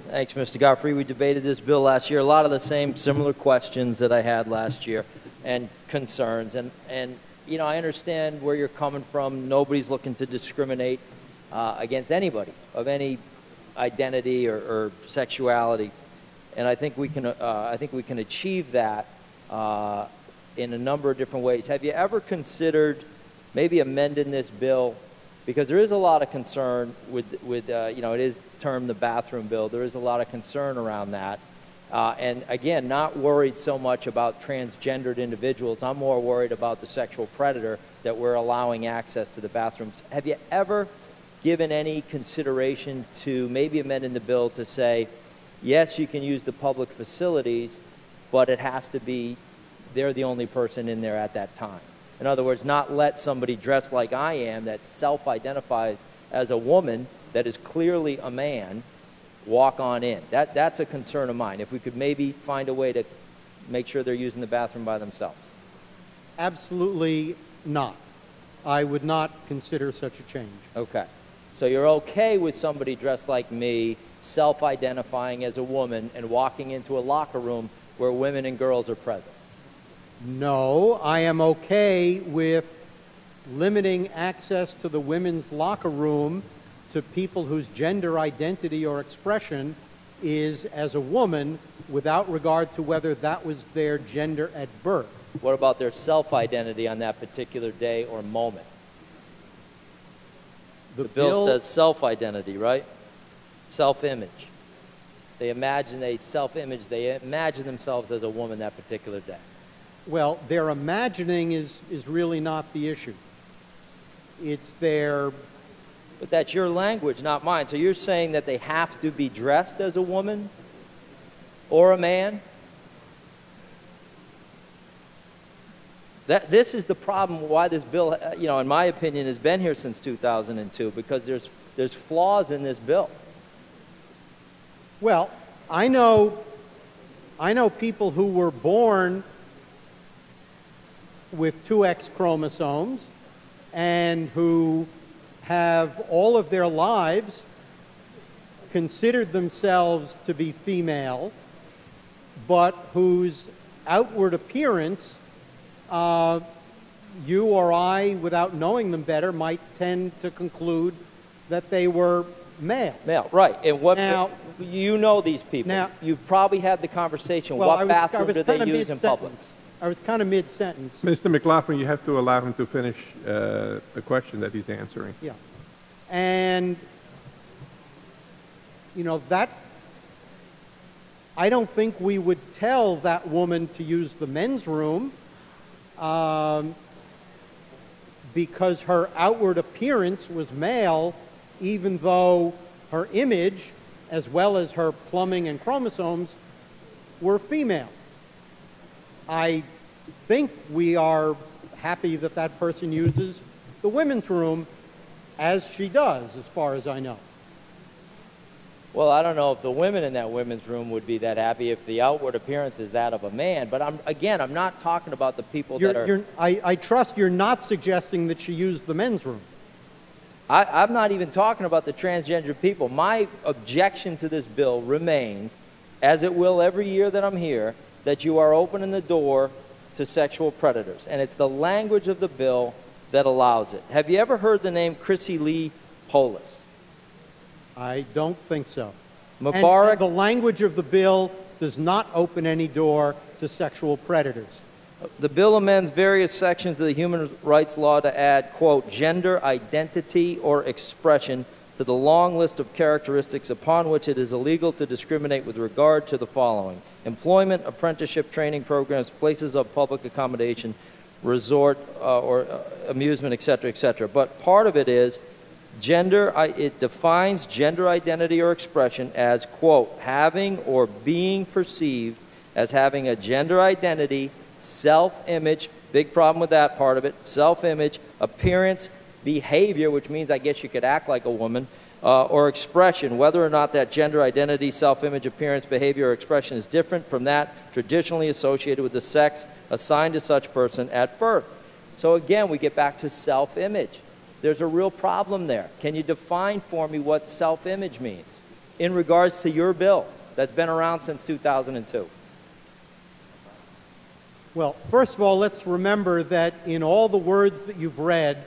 Thanks, Mr. Godfrey. We debated this bill last year. A lot of the same similar questions that I had last year and concerns. And you know, I understand where you're coming from. Nobody's looking to discriminate against anybody of any identity or sexuality. And I think we can achieve that in a number of different ways. Have you ever considered maybe amending this bill? Because there is a lot of concern with you know, it is termed the bathroom bill. There is a lot of concern around that. And again, not worried so much about transgendered individuals. I'm more worried about the sexual predator that we're allowing access to the bathrooms. Have you ever given any consideration to maybe amending the bill to say, yes, you can use the public facilities, but it has to be they're the only person in there at that time? In other words, not let somebody dressed like I am that self-identifies as a woman that is clearly a man walk on in. That's a concern of mine. If we could maybe find a way to make sure they're using the bathroom by themselves. Absolutely not. I would not consider such a change. Okay. So you're okay with somebody dressed like me self-identifying as a woman and walking into a locker room where women and girls are present? No, I am okay with limiting access to the women's locker room to people whose gender identity or expression is as a woman without regard to whether that was their gender at birth. What about their self-identity on that particular day or moment? The bill says self-identity, right? Self-image. They imagine a self-image. They imagine themselves as a woman that particular day. Well, their imagining is really not the issue. It's their... But that's your language, not mine. So you're saying that they have to be dressed as a woman or a man? This is the problem why this bill, you know, in my opinion, has been here since 2002, because there's flaws in this bill. Well, I know people who were born with 2 X chromosomes and who have all of their lives considered themselves to be female, but whose outward appearance you or I, without knowing them better, might tend to conclude that they were male. Male, right. And what, now, you know these people. Now, you've probably had the conversation. Well, what bathroom do they use in public? I was kind of mid-sentence. Mr. McLaughlin, you have to allow him to finish the question that he's answering. Yeah. And, you know, that, I don't think we would tell that woman to use the men's room because her outward appearance was male, even though her image, as well as her plumbing and chromosomes, were female. I think we are happy that that person uses the women's room as she does, as far as I know. Well, I don't know if the women in that women's room would be that happy if the outward appearance is that of a man. But I'm not talking about the people that are... I trust you're not suggesting that she used the men's room. I'm not even talking about the transgender people. My objection to this bill remains, as it will every year that I'm here, that you are opening the door to sexual predators. And it's the language of the bill that allows it. Have you ever heard the name Chrissy Lee Polis? I don't think so. Mubarak? And the language of the bill does not open any door to sexual predators. The bill amends various sections of the human rights law to add, quote, gender identity or expression to the long list of characteristics upon which it is illegal to discriminate with regard to the following: employment, apprenticeship, training programs, places of public accommodation, resort or amusement, etc., etc. But part of it is gender. It defines gender identity or expression as, quote, having or being perceived as having a gender identity, self-image, big problem with that part of it, self-image, appearance, behavior, which means I guess you could act like a woman, or expression, whether or not that gender identity, self-image, appearance, behavior, or expression is different from that traditionally associated with the sex assigned to such person at birth. So again, we get back to self-image. There's a real problem there. Can you define for me what self-image means? in regards to your bill that's been around since 2002? Well, first of all, let's remember that in all the words that you've read,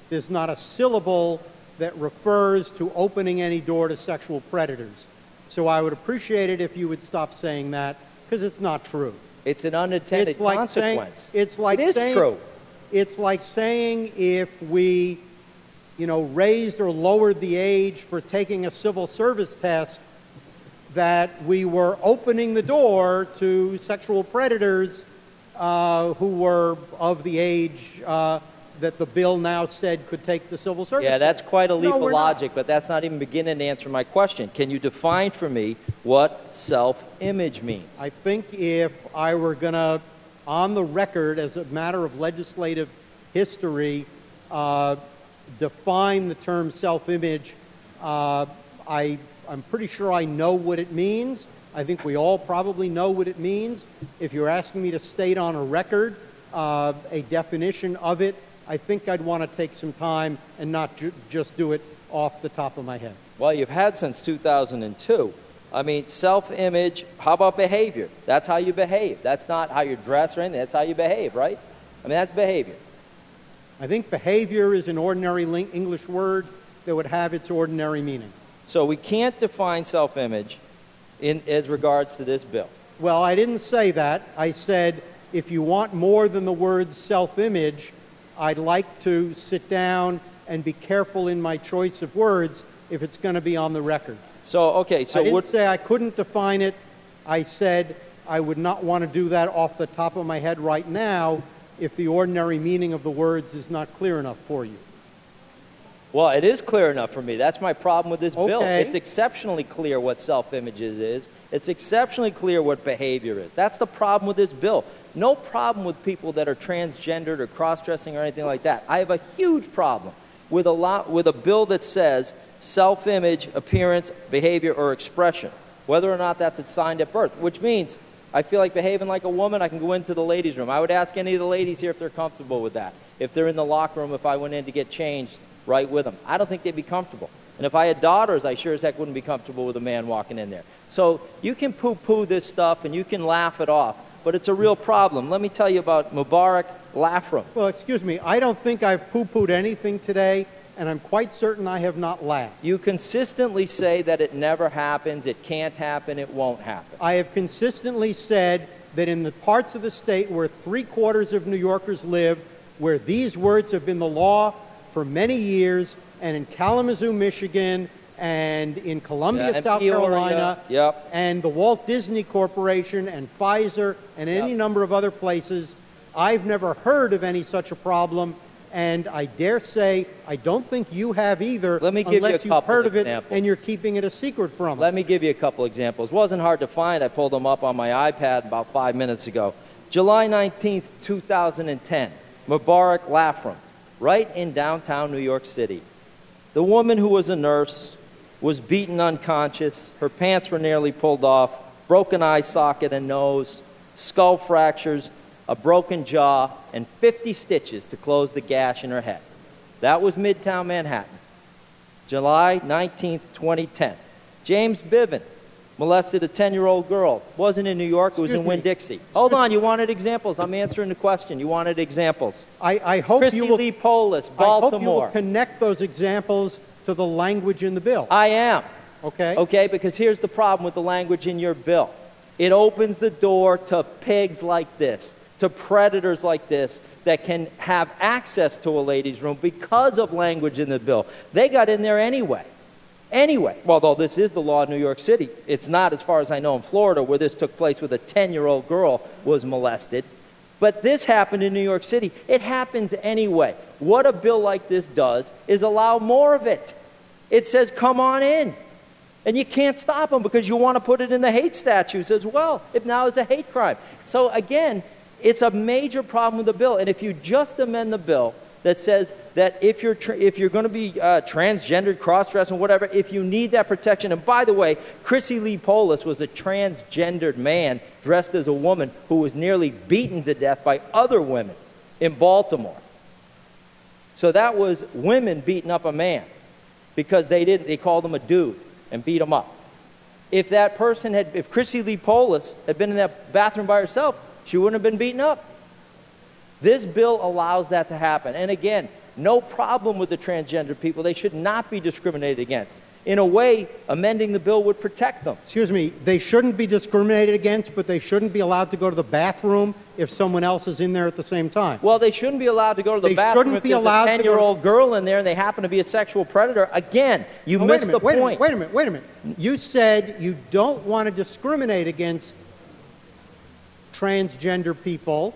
there's not a syllable that refers to opening any door to sexual predators. So I would appreciate it if you would stop saying that, because it's not true. It's an unintended consequence. It is true. It's like saying if we, raised or lowered the age for taking a civil service test, that we were opening the door to sexual predators who were of the age that the bill now said could take the civil service test. Yeah, that's quite a leap of logic, not. but that's not even beginning to answer my question. Can you define for me what self-image means? I think if I were going to, on the record, as a matter of legislative history, define the term self-image, I'm pretty sure I know what it means. I think we all probably know what it means. If you're asking me to state on a record a definition of it, I think I'd want to take some time and not just do it off the top of my head. Well, you've had since 2002. I mean, self-image, how about behavior? That's how you behave. That's not how you dress or anything. That's how you behave, right? I mean, that's behavior. I think behavior is an ordinary English word that would have its ordinary meaning. So we can't define self-image as regards to this bill. Well, I didn't say that. I said if you want more than the word self-image, I'd like to sit down and be careful in my choice of words if it's going to be on the record. So, okay, so I didn't say I couldn't define it. I said I would not want to do that off the top of my head right now if the ordinary meaning of the words is not clear enough for you. Well, it is clear enough for me. That's my problem with this bill. Okay. It's exceptionally clear what self-image is. It's exceptionally clear what behavior is. That's the problem with this bill. No problem with people that are transgendered or cross-dressing or anything like that. I have a huge problem with a bill that says self-image, appearance, behavior, or expression, whether or not that's assigned at birth, which means I feel like behaving like a woman, I can go into the ladies' room. I would ask any of the ladies here if they're comfortable with that. If they're in the locker room, if I went in to get changed right with them. I don't think they'd be comfortable. And if I had daughters, I sure as heck wouldn't be comfortable with a man walking in there. So you can poo-poo this stuff and you can laugh it off, but it's a real problem. Let me tell you about Mubarak Laugh-Room. Well, excuse me, I don't think I've poo-pooed anything today, and I'm quite certain I have not laughed. You consistently say that it never happens, it can't happen, it won't happen. I have consistently said that in the parts of the state where 3/4 of New Yorkers live, where these words have been the law for many years, and in Kalamazoo, Michigan, and in Columbia, and South Peoria, Carolina, yep. and the Walt Disney Corporation, and Pfizer, and any number of other places, I've never heard of any such a problem, and I dare say I don't think you have either. Let me give you a unless you've couple heard of it examples. and you're keeping it a secret from Let us. me give you a couple examples. It wasn't hard to find. I pulled them up on my iPad about 5 minutes ago. July 19th, 2010, Mubarak Laugh-Room, right in downtown New York City. The woman who was a nurse was beaten unconscious. Her pants were nearly pulled off, broken eye socket and nose, skull fractures, a broken jaw, and 50 stitches to close the gash in her head. That was Midtown Manhattan. July 19th, 2010. James Biven molested a 10-year-old girl. Wasn't in New York, it was in Winn-Dixie. Hold on, you wanted examples. I'm answering the question. You wanted examples. I hope Chrissy you will, Lee Polis, I hope you will Baltimore. connect those examples to the language in the bill. I am. Okay? Okay, because here's the problem with the language in your bill. It opens the door to pigs like this, to predators like this that can have access to a ladies' room because of language in the bill. They got in there anyway. Anyway, although this is the law in New York City, it's not, as far as I know, in Florida, where this took place with a 10-year-old girl was molested. But this happened in New York City. It happens anyway. What a bill like this does is allow more of it. It says, come on in. And you can't stop them because you want to put it in the hate statutes as well. It now is a hate crime. So again, it's a major problem with the bill. And if you just amend the bill that says that if you're going to be transgendered, cross-dressing, whatever, if you need that protection. And by the way, Chrissy Lee Polis was a transgendered man dressed as a woman who was nearly beaten to death by other women in Baltimore. So that was women beating up a man because they called him a dude and beat him up. If that person had, if Chrissy Lee Polis had been in that bathroom by herself, she wouldn't have been beaten up. This bill allows that to happen. And again, no problem with the transgender people. They should not be discriminated against. In a way, amending the bill would protect them. Excuse me, they shouldn't be discriminated against, but they shouldn't be allowed to go to the bathroom if someone else is in there at the same time. Well, they shouldn't be allowed to go to the bathroom if there's a 10-year-old girl in there and they happen to be a sexual predator. Again, you missed the point. Wait a minute. You said you don't want to discriminate against transgender people,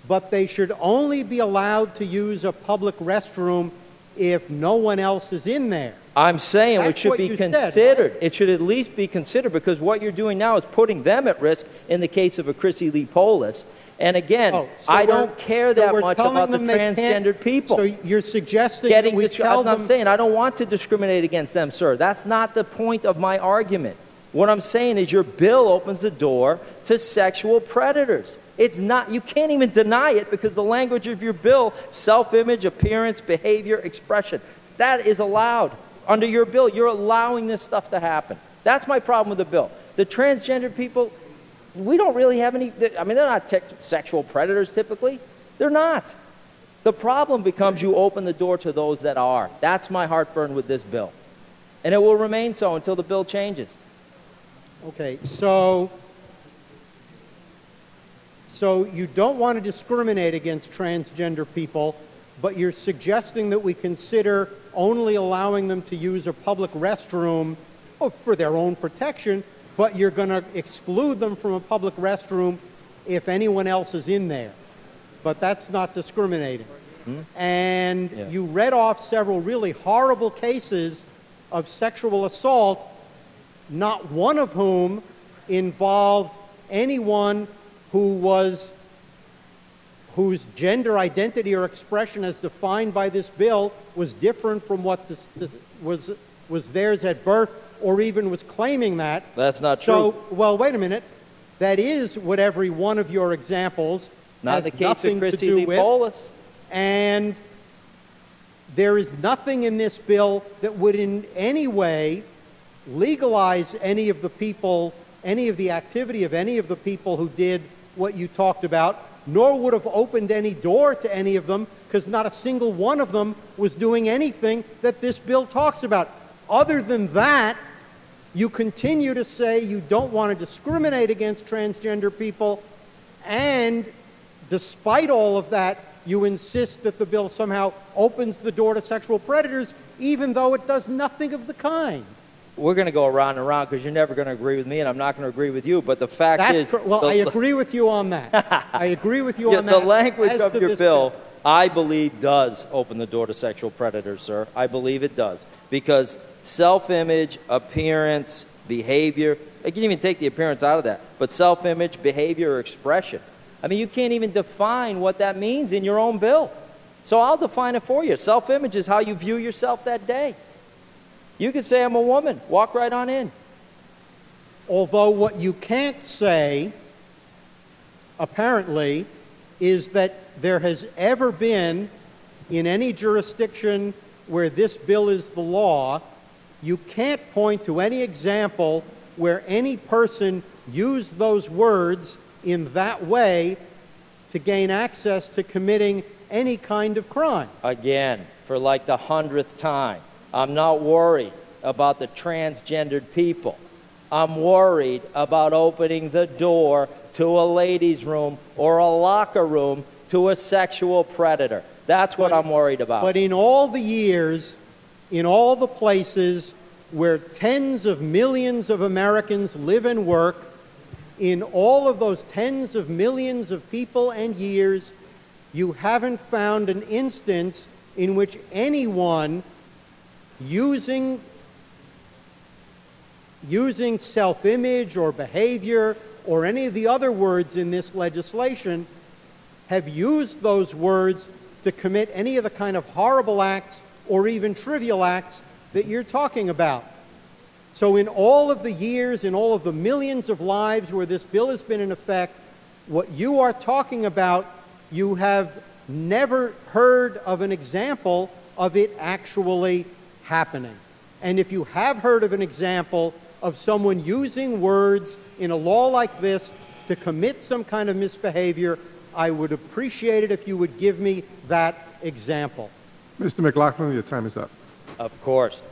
but they should only be allowed to use a public restroom if no one else is in there. I'm saying That's it should what be you said, considered. right? It should at least be considered, because what you're doing now is putting them at risk in the case of a Chrissy Lee Polis. And again, So I don't care that much about the transgendered people. So you're suggesting that we tell them... I'm saying I don't want to discriminate against them, sir. That's not the point of my argument. What I'm saying is your bill opens the door to sexual predators. It's not, you can't even deny it, because the language of your bill, self-image, appearance, behavior, expression, that is allowed. Under your bill, you're allowing this stuff to happen. That's my problem with the bill. The transgender people, we don't really have any, I mean, they're not sexual predators typically. They're not. The problem becomes you open the door to those that are. That's my heartburn with this bill. And it will remain so until the bill changes. Okay, so you don't want to discriminate against transgender people, but you're suggesting that we consider only allowing them to use a public restroom for their own protection, but you're going to exclude them from a public restroom if anyone else is in there. But that's not discriminating. And you read off several really horrible cases of sexual assault, not one of whom involved anyone whose gender identity or expression as defined by this bill was different from what was theirs at birth, or even was claiming that. That's not true. So, well, wait a minute. That is what every one of your examples not has the case nothing of Chrissy to do Lee with. Polis. And there is nothing in this bill that would in any way legalize any of the people, any of the activity of any of the people who did what you talked about, nor would have opened any door to any of them, because not a single one of them was doing anything that this bill talks about. Other than that, you continue to say you don't want to discriminate against transgender people, and despite all of that, you insist that the bill somehow opens the door to sexual predators, even though it does nothing of the kind. We're going to go around and around, because you're never going to agree with me, and I'm not going to agree with you. But the fact is... Well, I agree with you on that. I agree with you on that. The language of your bill, I believe, does open the door to sexual predators, sir. I believe it does. Because self-image, appearance, behavior... I can even take the appearance out of that. But self-image, behavior, or expression. I mean, you can't even define what that means in your own bill. So I'll define it for you. Self-image is how you view yourself that day. You could say, I'm a woman. Walk right on in. Although what you can't say, apparently, is that there has ever been, in any jurisdiction where this bill is the law, you can't point to any example where any person used those words in that way to gain access to committing any kind of crime. Again, for like the 100th time. I'm not worried about the transgendered people. I'm worried about opening the door to a ladies' room or a locker room to a sexual predator. That's what I'm worried about. But in all the years, in all the places where tens of millions of Americans live and work, in all of those tens of millions of people and years, you haven't found an instance in which anyone using self-image or behavior or any of the other words in this legislation have used those words to commit any of the kind of horrible acts or even trivial acts that you're talking about. So in all of the years, in all of the millions of lives where this bill has been in effect, what you are talking about, you have never heard of an example of it actually happening. And if you have heard of an example of someone using words in a law like this to commit some kind of misbehavior, I would appreciate it if you would give me that example. Mr. McLaughlin, your time is up. Of course.